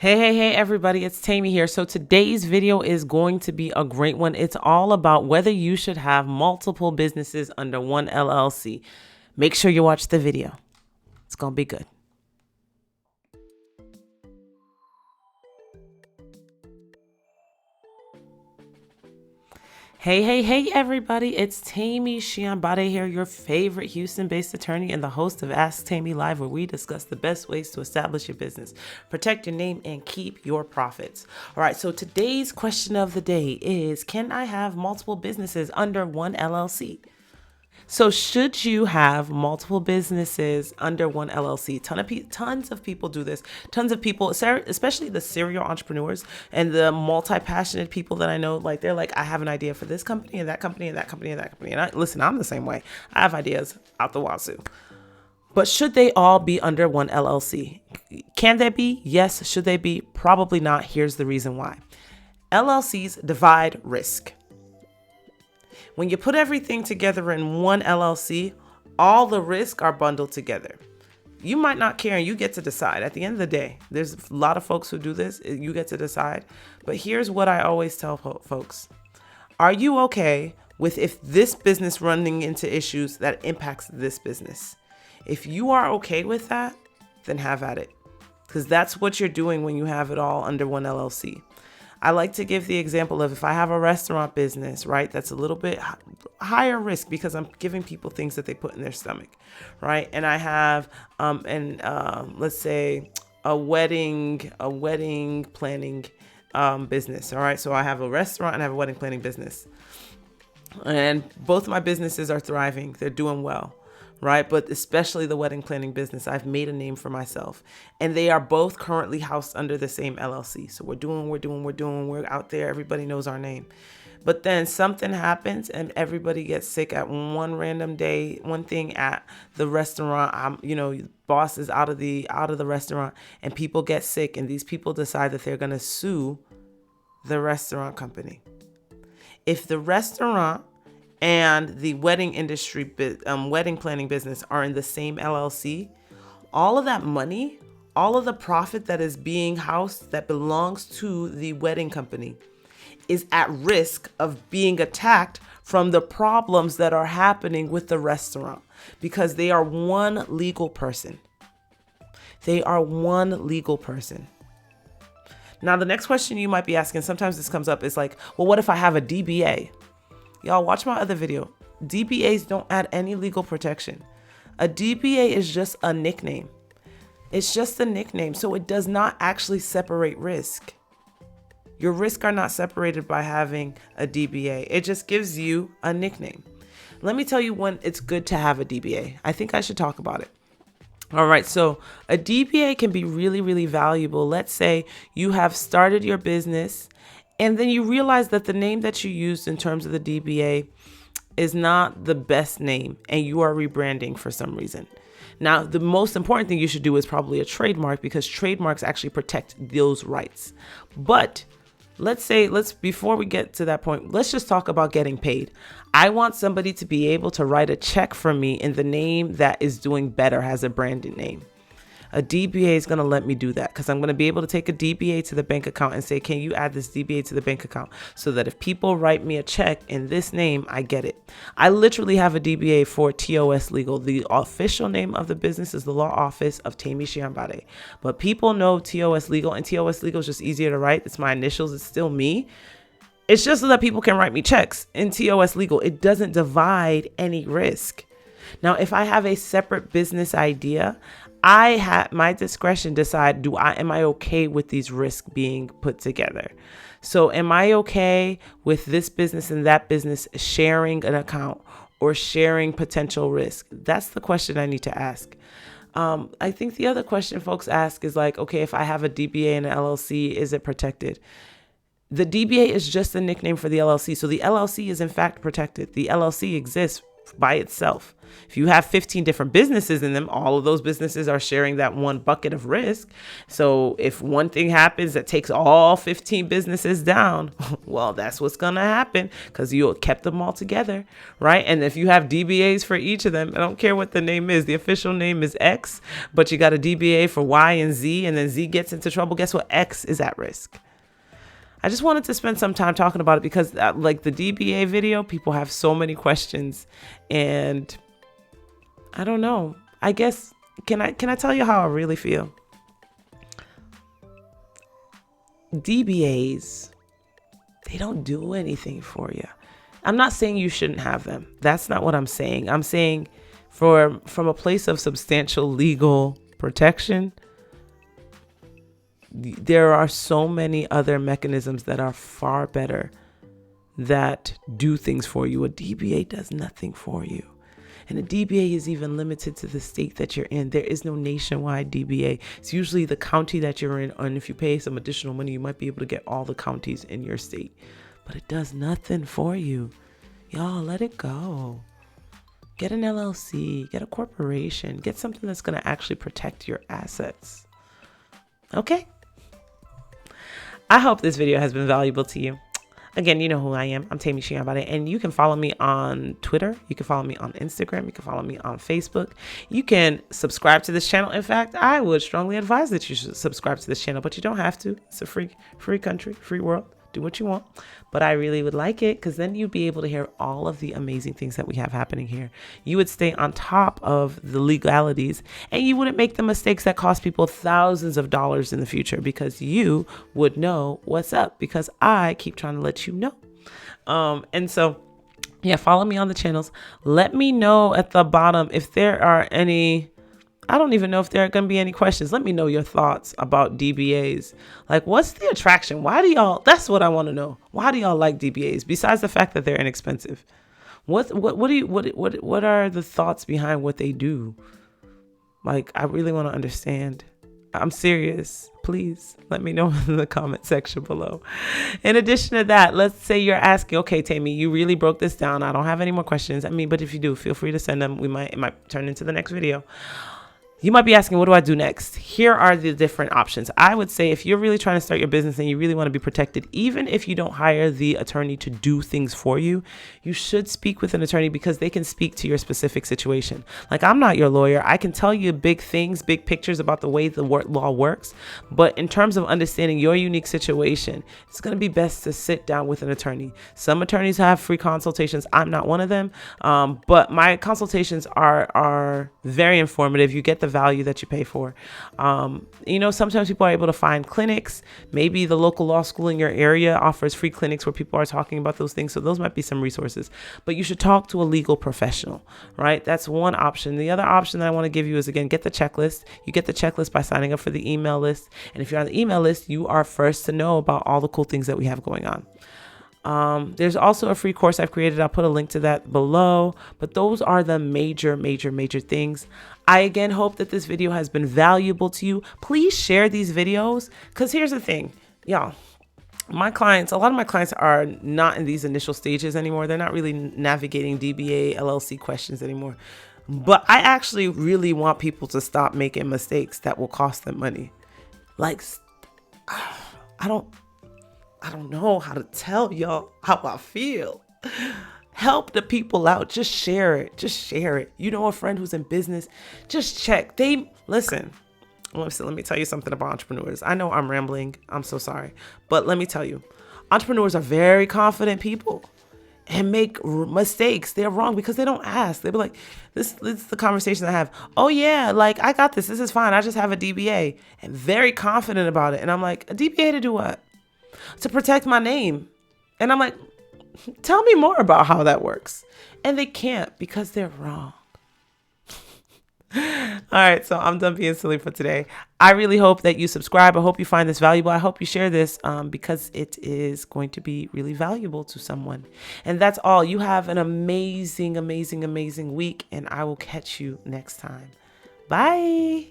Hey, everybody, it's Temi here. So today's video is going to be a great one. It's all about whether you should have multiple businesses under one LLC. Make sure you watch the video. It's going to be good. Hey, everybody. It's Temi Siyanbade here, your favorite Houston-based attorney and the host of Ask Temi Live, where we discuss the best ways to establish your business, protect your name, and keep your profits. All right, so today's question of the day is, can I have multiple businesses under one LLC? So should you have multiple businesses under one LLC? Tons of people do this. Tons of people, especially the serial entrepreneurs and the multi-passionate people that I know, like they're like, I have an idea for this company and that company and that company and that company. And listen, I'm the same way. I have ideas out the wazoo. But should they all be under one LLC? Can they be? Yes. Should they be? Probably not. Here's the reason why. LLCs divide risk. When you put everything together in one LLC, all the risks are bundled together. You might not care and you get to decide. At the end of the day, there's a lot of folks who do this. You get to decide. But here's what I always tell folks. Are you okay with if this business running into issues that impacts this business? If you are okay with that, then have at it. Because that's what you're doing when you have it all under one LLC. I like to give the example of if I have a restaurant business, right, that's a little bit higher risk because I'm giving people things that they put in their stomach, right? And I have, let's say a wedding planning business, all right? So I have a restaurant and I have a wedding planning business. And both of my businesses are thriving. They're doing well. Right. But especially the wedding planning business, I've made a name for myself, and they are both currently housed under the same LLC. So we're out there. Everybody knows our name. But then something happens and everybody gets sick at one random day, one thing at the restaurant. Boss is out of the restaurant and people get sick, and these people decide that they're going to sue the restaurant company. If the restaurant and the wedding industry, wedding planning business are in the same LLC, all of that money, all of the profit that is being housed that belongs to the wedding company is at risk of being attacked from the problems that are happening with the restaurant because they are one legal person. They are one legal person. Now, the next question you might be asking, sometimes this comes up, is like, well, what if I have a DBA? Y'all watch my other video. DBAs don't add any legal protection. A DBA is just a nickname. It's just a nickname. So it does not actually separate risk. Your risks are not separated by having a DBA. It just gives you a nickname. Let me tell you when it's good to have a DBA. I think I should talk about it. All right. So a DBA can be really, really valuable. Let's say you have started your business and then you realize that the name that you used in terms of the DBA is not the best name and you are rebranding for some reason. Now, the most important thing you should do is probably a trademark because trademarks actually protect those rights. But before we get to that point, let's just talk about getting paid. I want somebody to be able to write a check for me in the name that is doing better, has a branded name. A DBA is going to let me do that because I'm going to be able to take a DBA to the bank account and say, can you add this DBA to the bank account so that if people write me a check in this name, I get it. I literally have a DBA for TOS Legal. The official name of the business is the Law Office of Temi Siyanbade. But people know TOS Legal, and TOS Legal is just easier to write. It's my initials. It's still me. It's just so that people can write me checks in TOS Legal. It doesn't divide any risk. Now, if I have a separate business idea, I have my discretion decide, am I okay with these risks being put together? So am I okay with this business and that business sharing an account or sharing potential risk? That's the question I need to ask. I think the other question folks ask is like, okay, if I have a DBA and an LLC, is it protected? The DBA is just a nickname for the LLC. So the LLC is in fact protected. The LLC exists by itself. If you have 15 different businesses in them, all of those businesses are sharing that one bucket of risk. So if one thing happens that takes all 15 businesses down, well, that's what's going to happen because you kept them all together, right? And if you have DBAs for each of them, I don't care what the name is. The official name is X, but you got a DBA for Y and Z, and then Z gets into trouble. Guess what? X is at risk. I just wanted to spend some time talking about it because like the DBA video, people have so many questions, and I don't know. I guess, can I tell you how I really feel? DBAs, they don't do anything for you. I'm not saying you shouldn't have them. That's not what I'm saying. I'm saying from a place of substantial legal protection, there are so many other mechanisms that are far better that do things for you. A DBA does nothing for you. And a DBA is even limited to the state that you're in. There is no nationwide DBA. It's usually the county that you're in. And if you pay some additional money, you might be able to get all the counties in your state. But it does nothing for you. Y'all, let it go. Get an LLC, get a corporation, get something that's going to actually protect your assets. Okay? I hope this video has been valuable to you. Again, you know who I am. I'm Temi Siyanbade, and you can follow me on Twitter. You can follow me on Instagram. You can follow me on Facebook. You can subscribe to this channel. In fact, I would strongly advise that you should subscribe to this channel, but you don't have to. It's a free country, free world. Do what you want. But I really would like it because then you'd be able to hear all of the amazing things that we have happening here. You would stay on top of the legalities and you wouldn't make the mistakes that cost people thousands of dollars in the future because you would know what's up because I keep trying to let you know. And so, yeah, follow me on the channels. Let me know at the bottom if there are any, I don't even know if there are going to be any questions. Let me know your thoughts about DBAs. Like, what's the attraction? Why do y'all, that's what I want to know. Why do y'all like DBAs besides the fact that they're inexpensive? What are the thoughts behind what they do? Like, I really want to understand. I'm serious. Please let me know in the comment section below. In addition to that, let's say you're asking, okay, Temi, you really broke this down. I don't have any more questions. I mean, but if you do, feel free to send them. It might turn into the next video. You might be asking, what do I do next? Here are the different options. I would say if you're really trying to start your business and you really want to be protected, even if you don't hire the attorney to do things for you, you should speak with an attorney because they can speak to your specific situation. Like, I'm not your lawyer. I can tell you big things, big pictures about the way the law works. But in terms of understanding your unique situation, it's going to be best to sit down with an attorney. Some attorneys have free consultations. I'm not one of them. But my consultations are very informative. You get the value that you pay for. Sometimes people are able to find clinics. Maybe the local law school in your area offers free clinics where people are talking about those things. So those might be some resources, but you should talk to a legal professional, right? That's one option. The other option that I want to give you is, again, get the checklist. You get the checklist by signing up for the email list. And if you're on the email list, you are first to know about all the cool things that we have going on. There's also a free course I've created. I'll put a link to that below, but those are the major things. I again hope that this video has been valuable to you. Please share these videos because here's the thing, y'all. A lot of my clients are not in these initial stages anymore. They're not really navigating DBA, LLC questions anymore. But I actually really want people to stop making mistakes that will cost them money. Like, I don't know how to tell y'all how I feel. Help the people out. Just share it. You know a friend who's in business, just check. Listen, let me tell you something about entrepreneurs. I know I'm rambling. I'm so sorry. But let me tell you, entrepreneurs are very confident people and make mistakes. They're wrong because they don't ask. They be like, this is the conversation I have. Oh yeah, like, I got this. This is fine. I just have a DBA, and very confident about it. And I'm like, a DBA to do what? To protect my name. And I'm like, tell me more about how that works. And they can't because they're wrong. All right, so I'm done being silly for today. I really hope that you subscribe. I hope you find this valuable. I hope you share this because it is going to be really valuable to someone. And that's all. You have an amazing week, and I will catch you next time. Bye.